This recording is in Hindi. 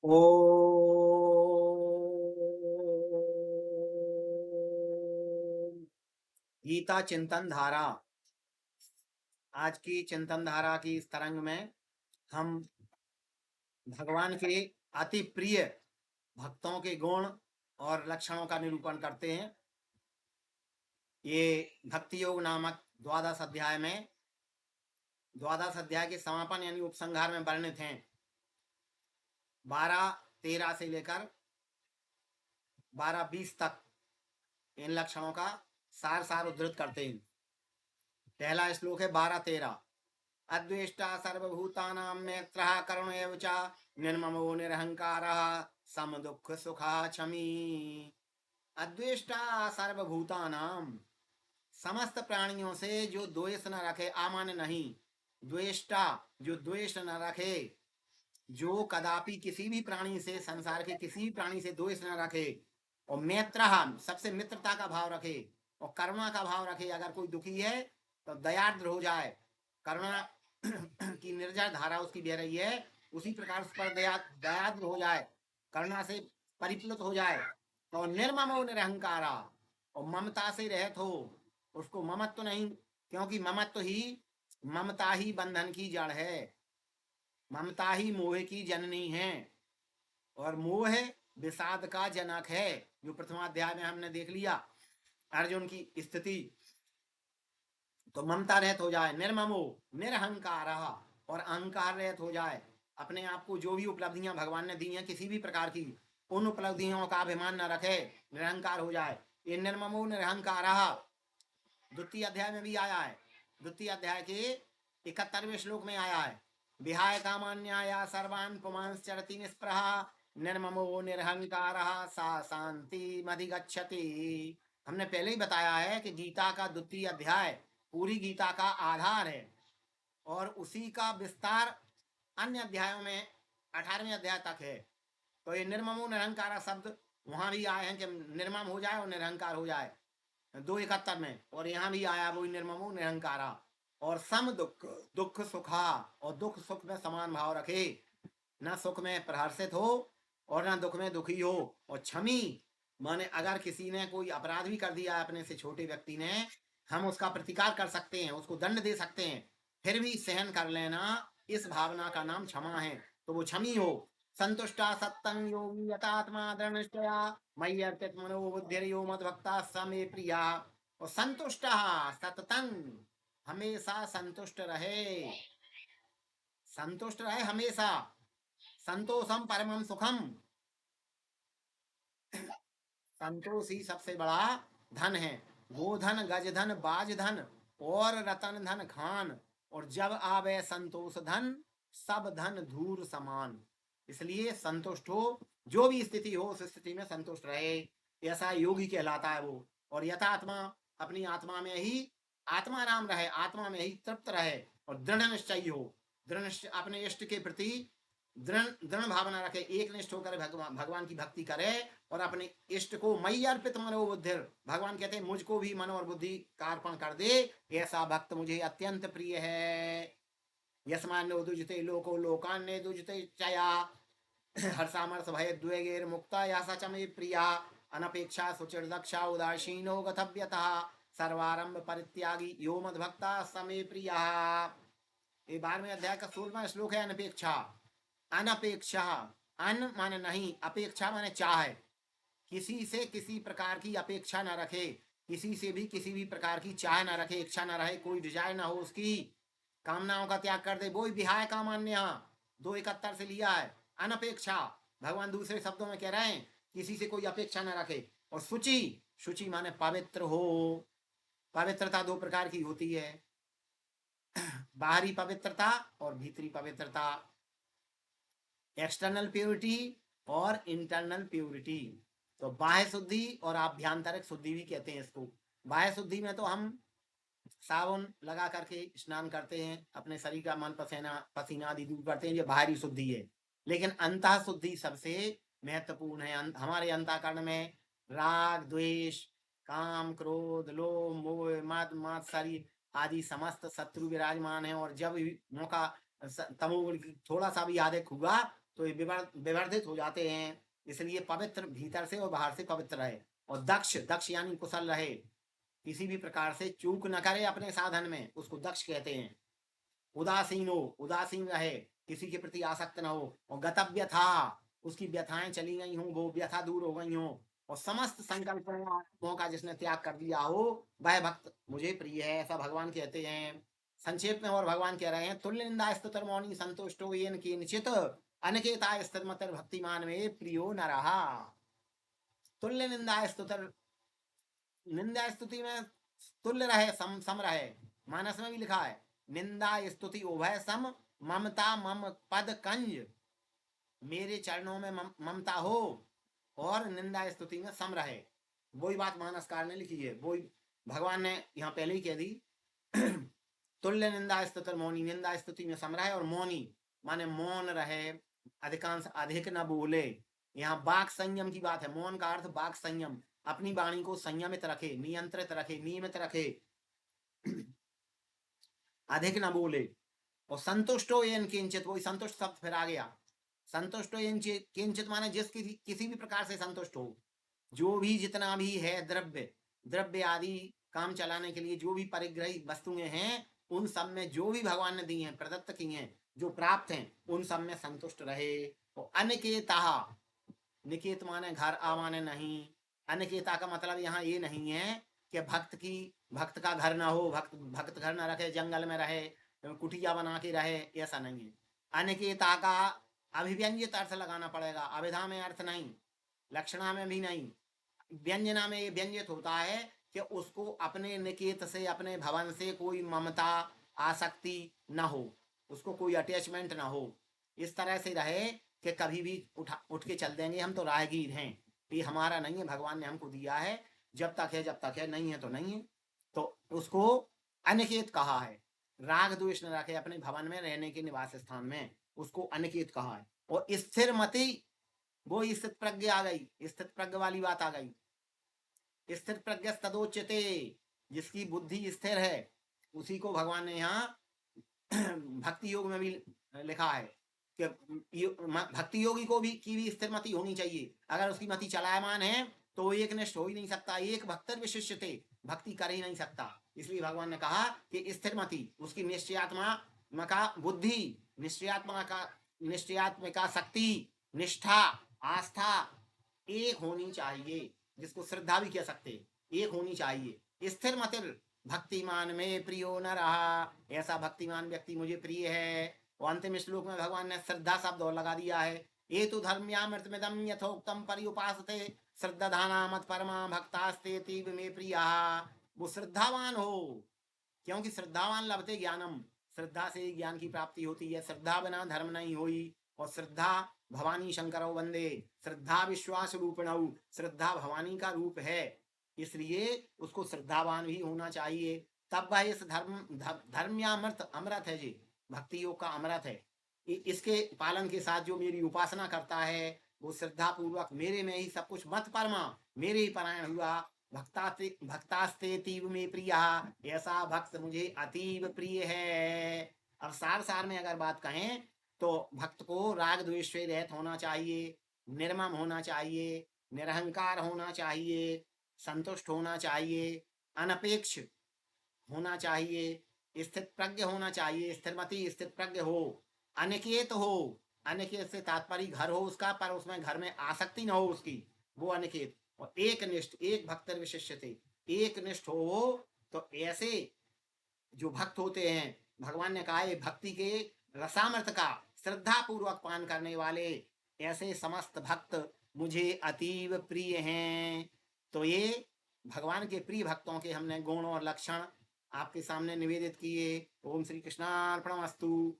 ओम गीता चिंतन धारा। आज की चिंतन धारा की इस तरंग में हम भगवान के अति प्रिय भक्तों के गुण और लक्षणों का निरूपण करते हैं। ये भक्ति योग नामक द्वादश अध्याय में द्वादश अध्याय के समापन यानी उपसंहार में वर्णित हैं 12-13 से लेकर 12-20 तक इन लक्षणों का सार सार उद्धृत करते हैं। पहला श्लोक है 12-13। अद्वेष्टा सर्वभूतानां मैत्रः करुण एव च निर्ममो निरहंकारः सम दुख सुखा क्षमी। अद्वेष्टा सर्वभूतानां, समस्त प्राणियों से जो द्वेष न रखे, आमान नहीं, द्वेष्टा जो द्वेष न रखे, जो कदापि किसी भी प्राणी से, संसार के किसी भी प्राणी से द्वेष न रखे, और मैत्रः सबसे मित्रता का भाव रखे, और करुणा का भाव रखे। अगर कोई दुखी है तो दयाद्र हो जाए, करुणा की निर्जर धारा उसकी बह रही है, उसी प्रकार उस पर दयाद्र हो जाए, करुणा से परिप्लुत हो जाए। तो निर्ममो निरहंकारा, और ममता से रहित हो, उसको ममत्व नहीं, क्योंकि ममता ही बंधन की जड़ है, ममता ही मोह की जननी है, और मोह विषाद का जनक है, जो प्रथमाध्याय में हमने देख लिया अर्जुन की स्थिति। तो ममता रहित हो जाए, निर्ममो निरहंकार, और अहंकार रहित हो जाए। अपने आप को जो भी उपलब्धियां भगवान ने दी हैं किसी भी प्रकार की, उन उपलब्धियों का अभिमान न रखे, निरहंकार हो जाए। ये निर्ममो निरहंकार द्वितीय अध्याय में भी आया है। द्वितीय अध्याय के 71वें श्लोक में आया है, विहाय कामान्याया सर्वान् पुमांस चरति निस्पृहा निर्ममो निरहंकार सा शांति मधिगच्छति। हमने पहले ही बताया है कि गीता का द्वितीय अध्याय पूरी गीता का आधार है, और उसी का विस्तार अन्य अध्यायों में 18वें अध्याय तक है। तो ये निर्ममो निरहंकार शब्द वहां भी आए हैं कि निर्मम हो जाए और निरहंकार हो जाए 2:71 में, और यहाँ भी आया वही निर्ममो निरहंकारा। और सम दुख दुख सुखा, और दुख सुख में समान भाव रखे, न सुख में प्रहर्षित हो और न दुख में दुखी हो। और क्षमी माने अगर किसी ने कोई अपराध भी कर दिया अपने से छोटे व्यक्ति ने, हम उसका प्रतिकार कर सकते हैं, उसको दंड दे सकते हैं, फिर भी सहन कर लेना, इस भावना का नाम क्षमा है। तो वो क्षमी हो। संतुष्टा सत्तं योगी यतात्मा दृढ़निश्चया मयि अर्पित मनो बुद्धिर्यो मद्भक्ता स मे प्रिया। और संतुष्टा सततं, हमेशा संतुष्ट रहे, संतुष्ट रहे हमेशा। संतोषम परमम सुखम, संतोष ही सबसे बड़ा धन है। गोधन गजधन बाजधन और रतन धन खान, और जब आवे संतोष धन सब धन धूर समान। इसलिए संतुष्ट हो, जो भी स्थिति हो उस स्थिति में संतुष्ट रहे, ऐसा योगी कहलाता है वो। और यथात्मा, अपनी आत्मा में ही आत्मा राम रहे, आत्मा में ही तृप्त रहे, और दृढ़ निश्चयी हो, दृढ़ निश्चय अपने इष्ट के प्रति दृढ़ दृढ़ भावना रखे, एक निष्ठ होकर भगवान की भक्ति करे, और अपने इष्ट को मयि अर्पित मनो बुद्धिर, भगवान कहते हैं मुझको भी मन और बुद्धि का अर्पण कर दे, ऐसा भक्त मुझे अत्यंत प्रिय है। यस्मान्नो दुजते लोको लोकान्ने दुजते चया हर्षामर्ष भय द्वेगेर मुक्ता या सच में प्रिया अनपेक्षा सुचिर्दक्षा उदासीनो गतव्यतः सर्वारंभ परित्यागी यो मद्भक्ता समे प्रिया। ये 12वें अध्याय का 16वां श्लोक है। अनपेक्षा, अनपेक्षा, अन माने नहीं, अपेक्षा माने चाह, किसी से किसी प्रकार की अपेक्षा न रखे, किसी से भी किसी भी प्रकार की चाह न रखे, इच्छा न रहे, कोई डिजायर ना हो उसकी, कामनाओं का त्याग कर दे, वो विहाय कामान्य 2:71 से लिया है। अनपेक्षा, भगवान दूसरे शब्दों में कह रहे हैं किसी से कोई अपेक्षा न रखे। और शुचि, शुचि माने पवित्र हो। पवित्रता दो प्रकार की होती है, बाहरी पवित्रता और भीतरी पवित्रता, एक्सटर्नल प्योरिटी और इंटरनल प्योरिटी। तो बाह्य शुद्धि और आभ्यंतरिक शुद्धि भी कहते हैं इसको। बाह्य शुद्धि में तो हम साबुन लगा करके स्नान करते हैं, अपने शरीर का मन पसीना पसीना आदि दूर करते हैं, ये बाहरी शुद्धि है। लेकिन अंतः शुद्धि सबसे महत्वपूर्ण है। हमारे अंतःकरण में राग द्वेष काम क्रोध लोभ मोह मद मात्सर्य आदि समस्त शत्रु विराजमान है, और जब भी मौका तमोगुण थोड़ा सा भी अधिक हुआ तो ये विवर्धित हो जाते हैं। इसलिए पवित्र भीतर से और बाहर से पवित्र रहे। और दक्ष, दक्ष यानी कुशल रहे, किसी भी प्रकार से चूक न करे अपने साधन में, उसको दक्ष कहते हैं। उदासीन हो, उदासीन रहे, किसी के प्रति आसक्त न हो। और गतव्य था, उसकी व्यथाएं चली गई हों, वो व्यथा दूर हो गई हों। और समस्त संकल्पों का जिसने त्याग कर दिया हो, वह भक्त मुझे प्रिय है, ऐसा भगवान कहते हैं। संक्षेप में और भगवान कह रहे हैं, तुल्य निंदा स्तुतर मौनी संतुष्टो येन किंचित अनिकेता स्थिरमतर भक्तिमान में प्रियो न रहा। तुल्य निंदा स्तुतर, निंदा स्तुति में तुल्य रहे, सम रहे। मानस में भी लिखा है, निंदा स्तुति उभय सम, ममता मम पद कंज। मेरे चरणों में ममता हो और निंदा स्तुति में सम रहे। वही बात मानसकार ने लिखी है, वही भगवान ने यहाँ पहले ही कह दी। तुल्य निंदा स्तुति मौनी, निंदा स्तुति में सम रहे। और मौनी माने मौन रहे, अधिकांश अधिक न बोले। यहाँ वाक संयम की बात है। मौन का अर्थ वाक संयम, अपनी वाणी को संयमित रखे, नियंत्रित रखे, नियमित रखे, अधिक न बोले। और संतुष्टो येन किंचित, वही संतुष्ट शब्द फिर आ गया। संतुष्टो येन किंचित माने जिस किसी भी प्रकार से संतुष्ट हो। जो भी जितना भी है द्रव्य, द्रव्य आदि काम चलाने के लिए जो भी परिग्रही वस्तुएं हैं, उन सब में जो भी भगवान ने दी हैं, प्रदत्त की हैं, जो प्राप्त हैं, उन सब में संतुष्ट रहे। और अनिकेता, निकेत माने घर, आ माने नहीं। अनिकेता का मतलब यहाँ ये नहीं है कि भक्त का घर ना हो, भक्त घर ना रखे, जंगल में रहे, कुटिया बना के रहे, ऐसा नहीं है। अनिकेता का अभिव्यंजित अर्थ लगाना पड़ेगा, अभिधा में अर्थ नहीं, लक्षणा में भी नहीं। व्यंजना में ये व्यंजित होता है कि उसको अपने निकेत से, अपने भवन से कोई ममता आसक्ति न हो, उसको कोई अटैचमेंट ना हो। इस तरह से रहे कि कभी भी उठ के चल देंगे, हम तो राहगीर हैं, ये हमारा नहीं है, भगवान ने हमको दिया है, जब तक है जब तक है, नहीं है तो नहीं है। तो उसको अनिकेत कहा है। राग द्वेष न रखे अपने भवन में, रहने के निवास स्थान में, उसको अनिकेत कहा है। और स्थिर मति, वो स्थित प्रज्ञ आ गई, स्थित प्रज्ञ वाली बात आ गई। स्थिर प्रज्ञ तदोच्यते, जिसकी बुद्धि स्थिर है, उसी को भगवान ने यहाँ भक्ति योग में भी लिखा है कि भक्ति योगी को भी की भी स्थिर मति होनी चाहिए। अगर उसकी मति चलायमान है तो वो एक निष्ठ हो ही नहीं सकता, एक भक्तर विशिष्य थे, भक्ति कर ही नहीं सकता। इसलिए भगवान ने कहा कि स्थिर मति, उसकी निश्चयात्मा का बुद्धि, निश्चयात्मा का शक्ति, निष्ठा, आस्था एक होनी चाहिए, जिसको श्रद्धा भी कह सकते, एक होनी चाहिए। स्थिर मतिर भक्तिमान में प्रियो न रहा, ऐसा भक्तिमान व्यक्ति मुझे प्रिय है। और अंतिम श्लोक में भगवान ने श्रद्धा शब्द और लगा दिया है। ये तो धर्म्यामृतमिदं यथोक्तम पर्युपासते श्रद्धाना मत परमा भक्तास्ते तीव में प्रिया। वो श्रद्धावान हो, क्योंकि श्रद्धावान लभते ज्ञानम, श्रद्धा से ज्ञान की प्राप्ति होती है। श्रद्धा बिना धर्म नहीं हुई। और श्रद्धा भवानी शंकरो वंदे, श्रद्धा विश्वास रूपणऊ, श्रद्धा भवानी का रूप है, इसलिए उसको श्रद्धावान भी होना चाहिए। तब वह इस धर्म्यामृत, अमृत है जी, भक्ति योग का अमृत है। इसके पालन के साथ जो मेरी उपासना करता है, वो श्रद्धा पूर्वक मेरे में ही सब कुछ मत परमा, मेरे ही परायण हुआ। भक्तास्ते तीव में प्रिया, ऐसा भक्त मुझे अतीव प्रिय है। अब सार सार में अगर बात कहें तो भक्त को राग द्वेष से रहित होना चाहिए, निर्मम होना चाहिए, निरहंकार होना चाहिए, संतुष्ट होना चाहिए, अनपेक्ष होना चाहिए, स्थित प्रज्ञ होना चाहिए, स्थिरमति स्थित प्रज्ञ हो, अनिकेत हो। अनिकेत से तात्पर्य घर हो उसका, पर उसमें घर में आसक्ति न हो उसकी, वो अनिकेत। और एक निष्ठ, एक भक्त विशिष्य थे, एक निष्ठ हो। तो ऐसे जो भक्त होते हैं, भगवान ने कहा है भक्ति के रसामृत का श्रद्धा पूर्वक पान करने वाले, ऐसे समस्त भक्त मुझे अतीव प्रिय हैं। तो ये भगवान के प्रिय भक्तों के हमने गुण और लक्षण आपके सामने निवेदित किए। ओम श्री कृष्णार्पणमस्तु।